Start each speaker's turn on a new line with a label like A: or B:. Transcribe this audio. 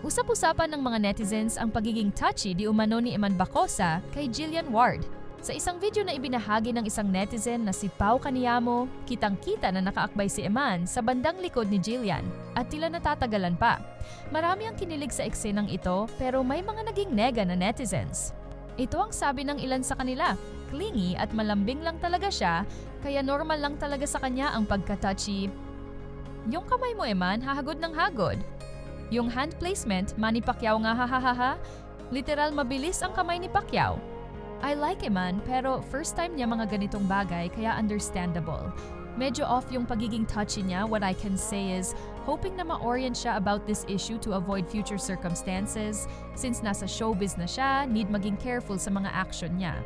A: Usap-usapan ng mga netizens ang pagiging touchy di umano ni Eman Bacosa kay Jillian Ward. Sa isang video na ibinahagi ng isang netizen na si Pau Kaniyamo, kitang-kita na nakaakbay si Eman sa bandang likod ni Jillian at tila natatagalan pa. Marami ang kinilig sa eksenang ito pero may mga naging nega na netizens. Ito ang sabi ng ilan sa kanila, clingy at malambing lang talaga siya kaya normal lang talaga sa kanya ang pagka-touchy. Yung kamay mo Eman, hahagod ng hagod. Yung hand placement, Manny Pacquiao nga hahaha, literal mabilis ang kamay ni Pacquiao. I like Eman pero first time niya mga ganitong bagay kaya understandable. Medyo off yung pagiging touchy niya, what I can say is hoping na ma-orient siya about this issue to avoid future circumstances. Since nasa showbiz na siya, need maging careful sa mga action niya.